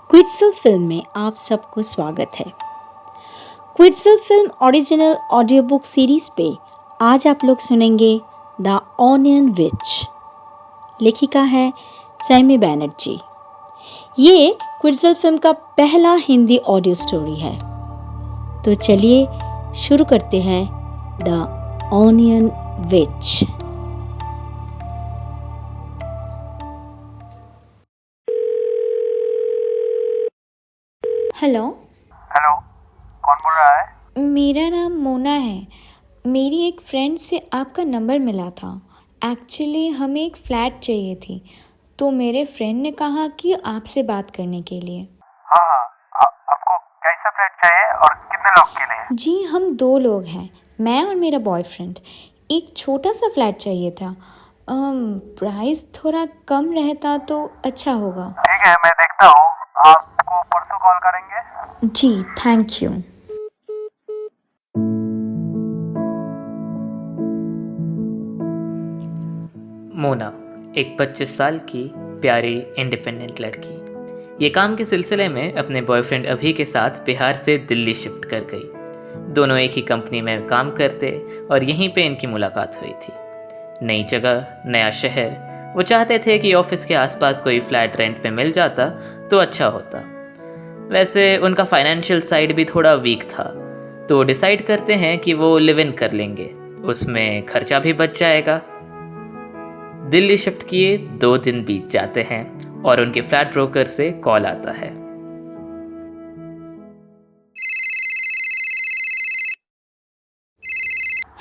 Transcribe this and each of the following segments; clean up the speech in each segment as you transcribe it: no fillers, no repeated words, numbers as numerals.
क्विट्सल film में आप सबको स्वागत है। क्विट्सल film original audio book series पे आज आप लोग सुनेंगे द ऑनियन विच। लेखिका है सैमी बैनर्जी। ये क्विट्सल फिल्म का पहला हिंदी ऑडियो स्टोरी है। तो चलिए शुरू करते हैं the onion which. Hello. Hello, कौन बोल रहा है? मेरा नाम मोना है। मेरी एक फ्रेंड से आपका नंबर मिला था। एक्चुअली हमें एक फ़्लैट चाहिए थी, तो मेरे फ्रेंड ने कहा कि आपसे बात करने के लिए। हाँ, आपको कैसा फ्लैट चाहिए और कितने लोग के लिए? जी, हम 2 लोग हैं, मैं और मेरा बॉयफ्रेंड। एक छोटा सा फ्लैट चाहिए था। प्राइस थोड़ा कम रहता तो अच्छा होगा। ठीक है, मैं देखता हूँ। आपको परसों कॉल करेंगे। जी, थैंक यू। मोना एक 25 साल की प्यारी इंडिपेंडेंट लड़की ये काम के सिलसिले में अपने बॉयफ्रेंड अभी के साथ बिहार से दिल्ली शिफ्ट कर गई। दोनों एक ही कंपनी में काम करते और यहीं पे इनकी मुलाकात हुई थी। नई जगह, नया शहर, वो चाहते थे कि ऑफिस के आसपास कोई फ्लैट रेंट पे मिल जाता तो अच्छा होता। वैसे उनका फाइनेंशियल साइड भी थोड़ा वीक था, तो डिसाइड करते हैं कि वो लिव इन कर लेंगे, उसमें खर्चा भी बच जाएगा। दिल्ली शिफ्ट किए 2 दिन बीत जाते हैं और उनके फ्लैट ब्रोकर से कॉल आता है।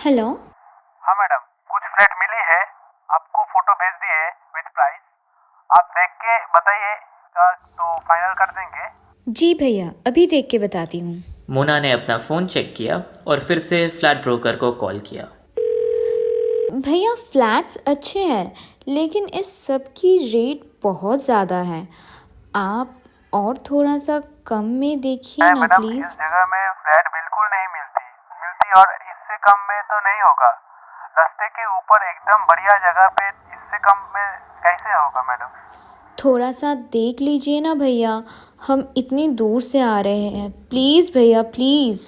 हेलो। हाँ मैडम, कुछ फ्लैट मिली है। आपको फोटो भेज दिए विद प्राइस। आप देख के बताइए तो फाइनल कर देंगे। जी भैया, अभी देख के बताती हूँ। मोना ने अपना फ़ोन चेक किया और फिर से फ्लैट ब्रोकर को कॉल किया। भैया, फ्लैट्स अच्छे हैं, लेकिन इस सब की रेट बहुत ज़्यादा है। आप और थोड़ा सा कम में देखिए ना मैडम, प्लीज़। इस जगह में फ्लैट बिल्कुल नहीं मिलती और इससे कम में तो नहीं होगा। रास्ते के ऊपर एकदम बढ़िया जगह पे इससे कम में कैसे होगा मैडम? थोड़ा सा देख लीजिए ना भैया, हम इतनी दूर से आ रहे हैं। प्लीज़ भैया, प्लीज़।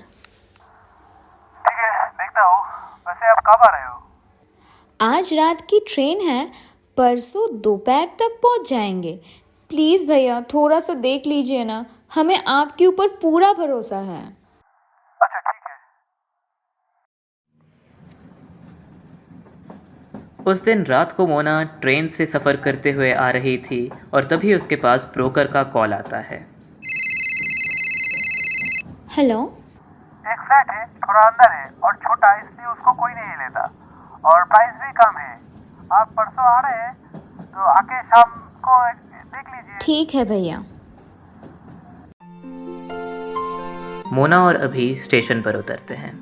ठीक है, देखता हूँ। वैसे आप कब आ रहे हो? आज रात की ट्रेन है, परसों दोपहर तक पहुंच जाएंगे। प्लीज़ भैया, थोड़ा सा देख लीजिए ना, हमें आपके ऊपर पूरा भरोसा है। अच्छा ठीक है। उस दिन रात को मोना ट्रेन से सफ़र करते हुए आ रही थी और तभी उसके पास ब्रोकर का कॉल आता है। हेलो। एक फ्लैट है, थोड़ा अंदर है और छोटा, इसलिए उसको कोई नहीं लेता और प्राइस भी कम है। आप परसों आ रहे हैं तो आके शाम को देख लीजिए। ठीक है भैया। मोना और अभी स्टेशन पर उतरते हैं।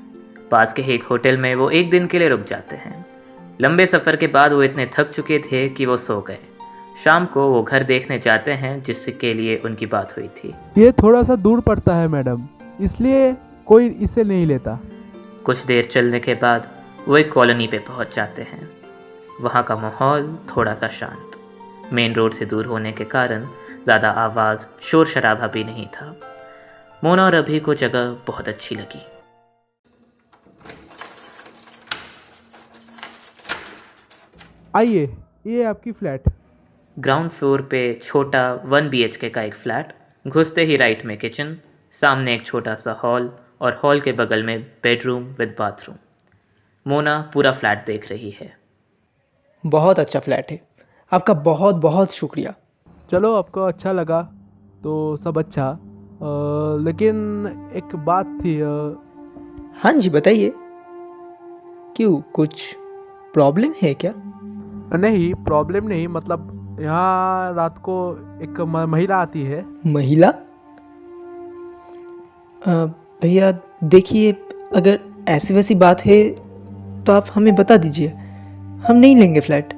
पास के एक होटल में वो एक दिन के लिए रुक जाते हैं। लंबे सफ़र के बाद वो इतने थक चुके थे कि वो सो गए। शाम को वो घर देखने जाते हैं जिसके लिए उनकी बात हुई थी। ये थोड़ा सा दूर पड़ता है मैडम, इसलिए कोई इसे नहीं लेता। कुछ देर चलने के बाद वो एक कॉलोनी पे पहुंच जाते हैं। वहाँ का माहौल थोड़ा सा शांत, मेन रोड से दूर होने के कारण ज़्यादा आवाज़, शोर शराबा भी नहीं था। मोना और अभी को जगह बहुत अच्छी लगी। आइए, ये आपकी फ्लैट। ग्राउंड फ्लोर पे छोटा 1 BHK का एक फ्लैट। घुसते ही राइट में किचन, सामने एक छोटा सा हॉल और हॉल के बगल में बेडरूम विद बाथरूम। मोना पूरा फ्लैट देख रही है। बहुत अच्छा फ्लैट है। आपका बहुत बहुत शुक्रिया। चलो, आपको अच्छा लगा तो सब अच्छा। लेकिन एक बात थी। हाँ जी, बताइए। क्यों, कुछ प्रॉब्लम है क्या? नहीं, प्रॉब्लम नहीं, मतलब यहाँ रात को एक महिला आती है। महिला? भैया देखिए, अगर ऐसी वैसी बात है तो आप हमें बता दीजिए, हम नहीं लेंगे फ्लैट।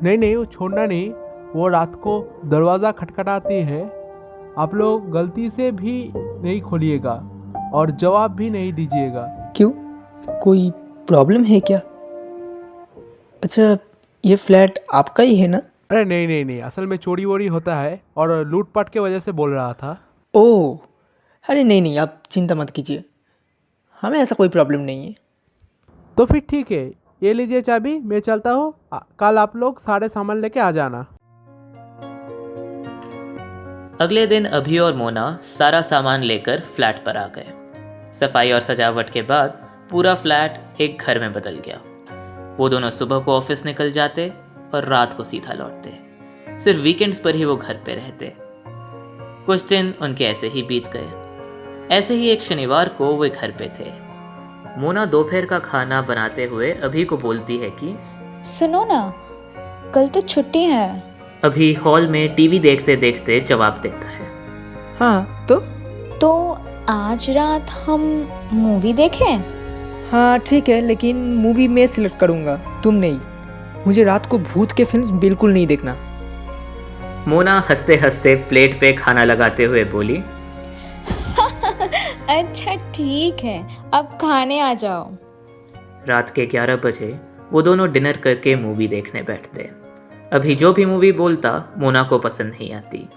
नहीं, वो छोड़ना नहीं। वो रात को दरवाज़ा खटखटाती है, आप लोग गलती से भी नहीं खोलिएगा और जवाब भी नहीं दीजिएगा। क्यों, कोई प्रॉब्लम है क्या? अच्छा, ये फ्लैट आपका ही है ना? अरे नहीं नहीं नहीं, असल में चोरी वोरी होता है और लूटपाट के वजह से बोल रहा था। ओह, अरे नहीं नहीं, आप चिंता मत कीजिए, हमें ऐसा कोई प्रॉब्लम नहीं है। तो फिर ठीक है, ये लीजिए चाबी, मैं चलता हूँ। कल आप लोग सारे सामान लेके आ जाना। अगले दिन अभी और मोना सारा सामान लेकर फ्लैट पर आ गए। सफाई और सजावट के बाद पूरा फ्लैट एक घर में बदल गया। वो दोनों सुबह को ऑफिस निकल जाते और रात को सीधा लौटते। सिर्फ वीकेंड्स पर ही वो घर पे रहते। कुछ दिन उनके ऐसे ही बीत गए। ऐसे ही एक शनिवार को वे घर पे थे। मोना दोपहर का खाना बनाते हुए अभी को बोलती है कि सुनो ना, कल तो छुट्टी है। अभी हॉल में टीवी देखते देखते जवाब देता है। हाँ तो आज रात हम मूवी देखें? हाँ ठीक है, लेकिन मूवी मैं सिलेक्ट करूँगा, तुम नहीं। मुझे रात को भूत के फिल्म बिल्कुल नहीं देखना। मोना हंसते हंसते प्लेट पे खाना लगाते हुए बोली, अच्छा ठीक है, अब खाने आ जाओ। रात के 11 बजे वो दोनों डिनर करके मूवी देखने बैठते। अभी जो भी मूवी बोलता मोना को पसंद नहीं आती।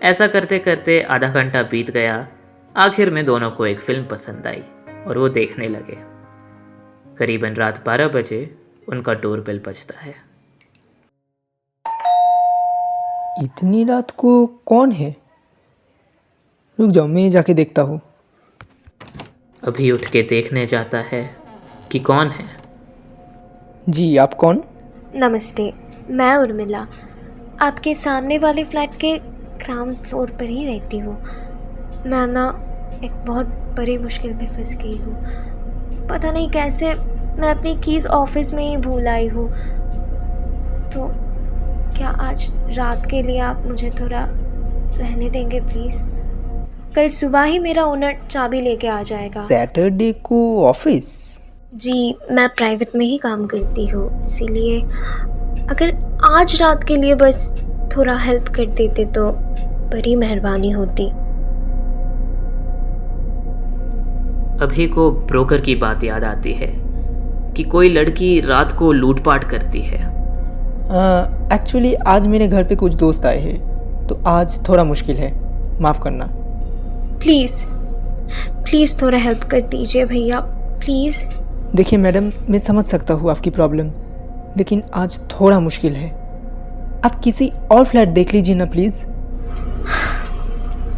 ऐसा करते करते आधा घंटा बीत गया। आखिर में दोनों को एक फिल्म पसंद आई और वो देखने लगे। करीबन रात 12 बजे उनका डोरबेल बजता है। इतनी रात को कौन है? रुक जाओ, मैं जाके देखता हूँ। अभी उठ के देखने जाता है कि कौन है। जी, आप कौन? नमस्ते, मैं उर्मिला आपके सामने वाले फ्लैट के ग्राउंड फ्लोर पर ही रहती हूँ। मैं ना एक बहुत बड़ी मुश्किल में फंस गई हूँ। पता नहीं कैसे मैं अपनी कीज़ ऑफिस में ही भूल आई हूँ। तो क्या आज रात के लिए आप मुझे थोड़ा रहने देंगे प्लीज़? कल सुबह ही मेरा ओनर चाबी लेके आ जाएगा। सैटरडे को ऑफिस? जी, मैं प्राइवेट में ही काम करती हूँ, इसीलिए अगर आज रात के लिए बस थोड़ा हेल्प कर देते तो बड़ी मेहरबानी होती। अभी को ब्रोकर की बात याद आती है कि कोई लड़की रात को लूटपाट करती है। एक्चुअली आज मेरे घर पे कुछ दोस्त आए हैं, तो आज थोड़ा मुश्किल है, माफ़ करना। प्लीज़ थोड़ा हेल्प कर दीजिए भैया, प्लीज़। देखिए मैडम, मैं समझ सकता हूँ आपकी प्रॉब्लम, लेकिन आज थोड़ा मुश्किल है। आप किसी और फ्लैट देख लीजिए ना प्लीज़।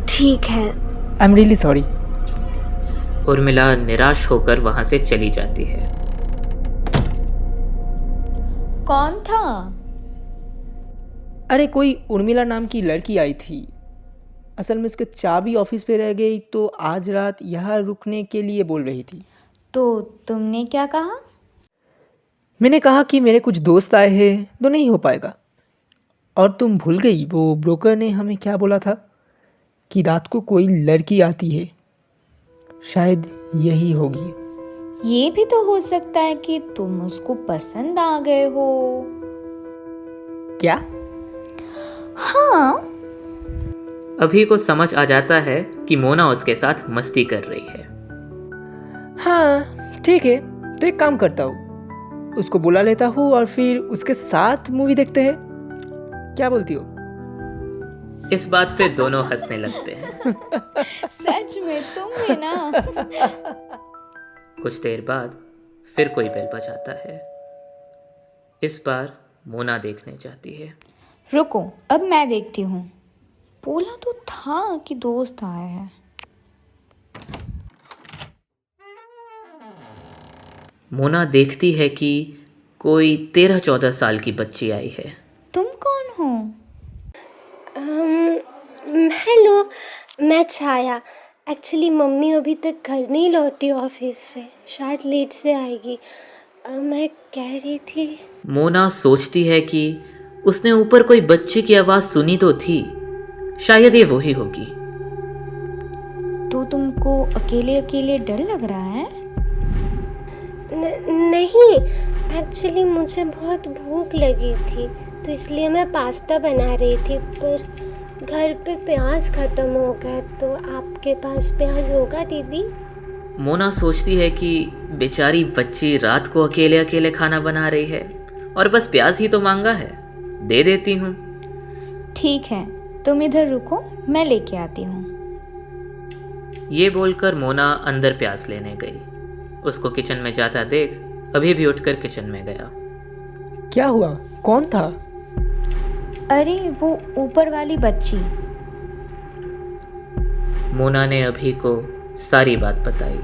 ठीक है। I am really sorry. Urmila निराश होकर वहां से चली जाती है। कौन था? अरे कोई उर्मिला नाम की लड़की आई थी। असल में उसके चाबी ऑफिस पे रह गई, तो आज रात यहाँ रुकने के लिए बोल रही थी। तो तुमने क्या कहा? मैंने कहा कि मेरे कुछ दोस्त आए हैं, तो नहीं हो पाएगा। और तुम भूल गई वो ब्रोकर ने हमें क्या बोला था कि रात को कोई लड़की आती है। शायद यही होगी। ये भी तो हो सकता है कि तुम उसको पसंद आ गए हो। क्या? हाँ। अभी को समझ आ जाता है कि मोना उसके साथ मस्ती कर रही है। हाँ ठीक है, तो एक काम करता हूँ, उसको बुला लेता हूँ और फिर उसके साथ मूवी देखते हैं। क्या बोलती हो? इस बात पे दोनों हंसने लगते हैं। सच में तुम भी ना। कुछ देर बाद फिर कोई बेल बजाता है। इस बार मोना देखने जाती है। रुको, अब मैं देखती हूँ। बोला तो था कि दोस्त आए हैं। मोना देखती है कि कोई 13-14 साल की बच्ची आई है। तुम कौन हो? हेलो, मैं छाया। एक्चुअली मम्मी अभी तक घर नहीं लौटी ऑफिस से, शायद लेट से आएगी। मैं कह रही थी, मोना सोचती है कि उसने ऊपर कोई बच्चे की आवाज़ सुनी तो थी, शायद ये वही होगी। तो तुमको अकेले अकेले डर लग रहा है? नहीं, एक्चुअली मुझे बहुत भूख लगी थी, तो इसलिए मैं पास्ता बना रही थी, पर घर पे प्याज ख़त्म हो गया। तो आपके पास प्याज होगा दीदी? मोना सोचती है कि बेचारी बच्ची रात को अकेले अकेले खाना बना रही है और बस प्याज ही तो मांगा है। दे देती हूँ। ठीक है, तुम इधर रुको, मैं लेके आती हूँ। ये बोलकर मोना अंदर प्यास लेने गई। उसको किचन में जाता देख अभी भी उठकर किचन में गया। क्या हुआ? कौन था? अरे वो ऊपर वाली बच्ची। मोना ने अभी को सारी बात बताई।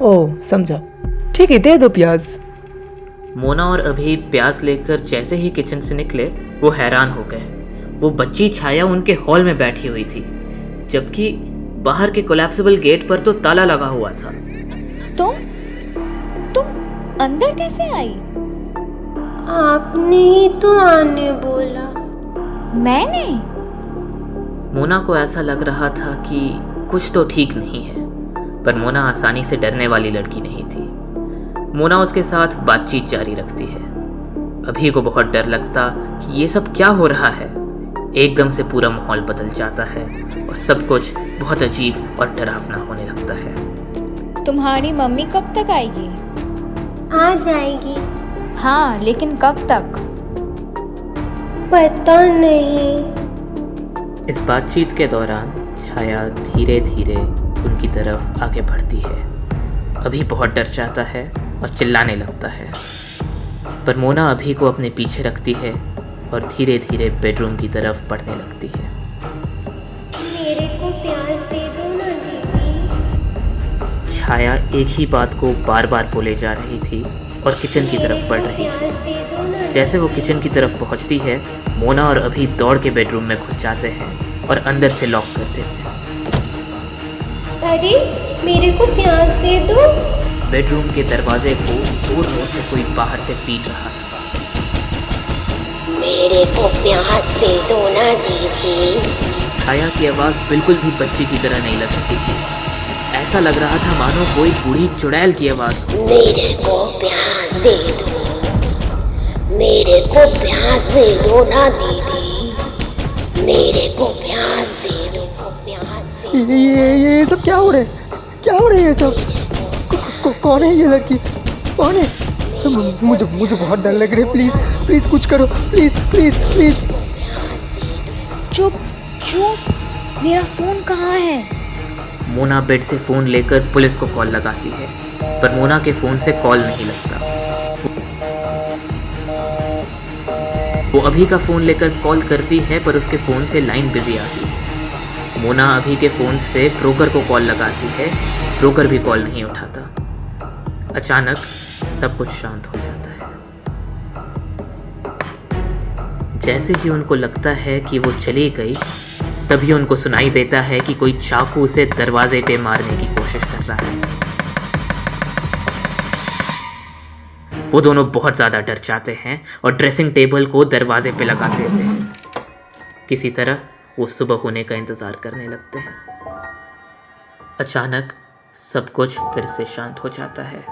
ओह, समझा। ठीक है, दे दो प्याज। मोना और अभी प्याज लेकर जैसे ही किचन से निकले वो हैरान हो गए। वो बच्ची छाया उनके हॉल में बैठी हुई थी, जबकि बाहर के कोलैप्सिबल गेट पर तो ताला लगा हुआ था। तुम अंदर कैसे आई? आपने ही तो आने बोला। मैंने? मोना को ऐसा लग रहा था कि कुछ तो ठीक नहीं है, पर मोना आसानी से डरने वाली लड़की नहीं थी। मोना उसके साथ बातचीत जारी रखती है। अभी को बहुत डर लगता कि ये सब क्या हो रहा है। एकदम से पूरा माहौल बदल जाता है और सब कुछ बहुत अजीब और डरावना होने लगता है। तुम्हारी मम्मी कब तक आएगी? आ जाएगी। हाँ, लेकिन कब तक? पता नहीं। इस बातचीत के दौरान छाया धीरे धीरे उनकी तरफ आगे बढ़ती है। अभी बहुत डर जाता है और चिल्लाने लगता है, पर मोना अभी को अपने पीछे रखती है और धीरे धीरे बेडरूम की तरफ बढ़ने लगती है। मेरे को प्याज दे दो ना दीदी। छाया एक ही बात को बार बार बोले जा रही थी और किचन की तरफ बढ़ रही थी। प्याज दे दो ना। जैसे वो किचन की तरफ पहुंचती है, मोना और अभी दौड़ के बेडरूम में घुस जाते हैं और अंदर से लॉक कर देते हैं। अरे मेरे को प्याज दे दो। बेडरूम के दरवाजे को जोर जोर से कोई बाहर से पीट रहा था। मेरे को प्याज दे दो ना दीदी। छाया की आवाज़ बिल्कुल भी बच्ची की तरह नहीं लग रही थी। ऐसा लग रहा था मानो कोई बूढ़ी चुड़ैल की आवाज़ हो। मेरे को प्याज दे दो। मेरे को प्याज दे दो ना दीदी। मेरे को प्याज दे दो। प्याज दे। ये सब क्या हो रहा है? क्या हो रहा है ये सब? कौन है ये लड़की? कौन है? मुझे बहुत डर लग रहा है। प्लीज प्लीज कुछ करो। Please please please. चुप चुप, मेरा फोन कहाँ है? मोना बेड से फ़ोन लेकर पुलिस को कॉल लगाती है, पर मोना के फ़ोन से कॉल नहीं लगता। वो अभी का फ़ोन लेकर कॉल करती है, पर उसके फ़ोन से लाइन बिजी आती है। मोना अभी के फ़ोन से ब्रोकर को कॉल लगाती है, ब्रोकर भी कॉल नहीं उठाता। अचानक सब कुछ शांत हो जाता है। जैसे ही उनको लगता है कि वो चली गई, तभी उनको सुनाई देता है कि कोई चाकू से दरवाजे पे मारने की कोशिश कर रहा है। वो दोनों बहुत ज़्यादा डर जाते हैं और ड्रेसिंग टेबल को दरवाजे पे लगा देते हैं। किसी तरह वो सुबह होने का इंतज़ार करने लगते हैं। अचानक सब कुछ फिर से शांत हो जाता है।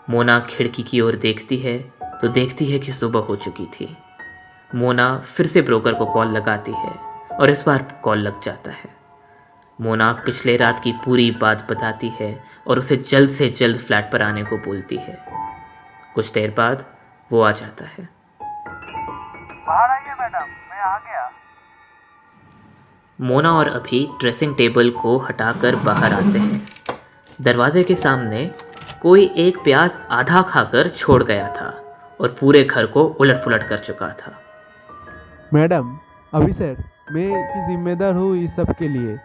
मोना खिड़की की ओर देखती है तो देखती है कि सुबह हो चुकी थी। मोना फिर से ब्रोकर को कॉल लगाती है और इस बार कॉल लग जाता है। मोना पिछले रात की पूरी बात बताती है और उसे जल्द से जल्द फ्लैट पर आने को बोलती है। कुछ देर बाद वो आ जाता है। बाहर आइए मैडम, मैं आ गया। मोना और अभी ड्रेसिंग टेबल को हटाकर बाहर आते हैं। दरवाजे के सामने कोई एक प्याज आधा खाकर छोड़ गया था और पूरे घर को उलट पुलट कर चुका था। मैडम, अभी सर, मैं ही जिम्मेदार हूँ इस सब के लिए।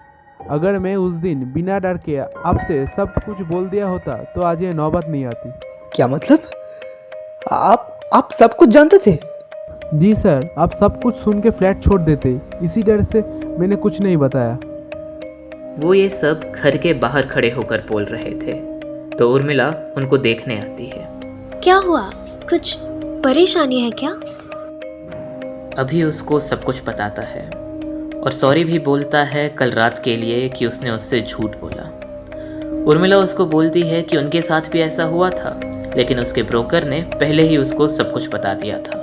अगर मैं उस दिन बिना डर के आपसे सब कुछ बोल दिया होता तो आज ये नौबत नहीं आती। क्या मतलब? आप सब कुछ जानते थे? जी सर, आप सब कुछ सुन के फ्लैट छोड़ देते, इसी डर से मैंने कुछ नहीं बताया। वो ये सब घर के बाहर खड़े होकर बोल रहे थे तो उर्मिला उनको देखने आती है। क्या हुआ? कुछ परेशानी है क्या? अभी उसको सब कुछ बताता है और सॉरी भी बोलता है कल रात के लिए कि उसने उससे झूठ बोला। उर्मिला उसको बोलती है कि उनके साथ भी ऐसा हुआ था, लेकिन उसके ब्रोकर ने पहले ही उसको सब कुछ बता दिया था।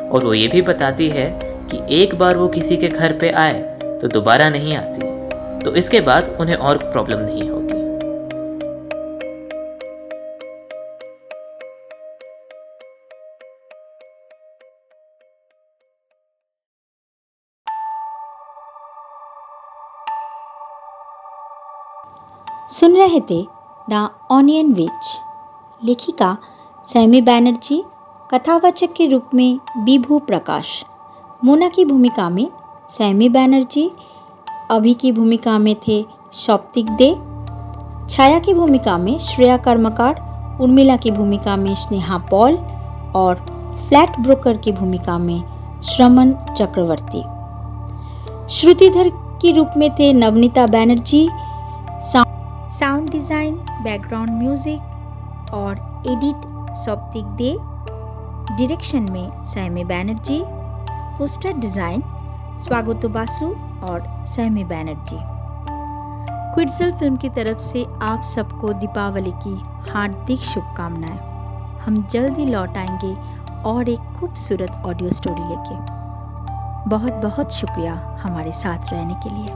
और वो ये भी बताती है कि एक बार वो किसी के घर पे आए तो दोबारा नहीं आती, तो इसके बाद उन्हें और प्रॉब्लम नहीं होगी। सुन रहे थे द ऑनियन विच। लेखिका सैमी बैनर्जी, कथावाचक के रूप में विभू प्रकाश। मोना की भूमिका में सैमी बैनर्जी, अभी की भूमिका में थे शौप्तिक दे, छाया की भूमिका में श्रेया कर्मकार, उर्मिला की भूमिका में स्नेहा पॉल और फ्लैट ब्रोकर की भूमिका में श्रमन चक्रवर्ती। श्रुतिधर के रूप में थे Navaneeta Banerjee, sound design, background music और एडिट शौप्तिक दे, डायरेक्शन में सैमी बैनर्जी, पोस्टर डिज़ाइन स्वागतो बासु और सैमी बैनर्जी। क्विट्ज़ल फिल्म की तरफ से आप सबको दीपावली की हार्दिक शुभकामनाएं। हम जल्द ही लौट आएंगे और एक खूबसूरत ऑडियो स्टोरी लेके। बहुत बहुत शुक्रिया हमारे साथ रहने के लिए।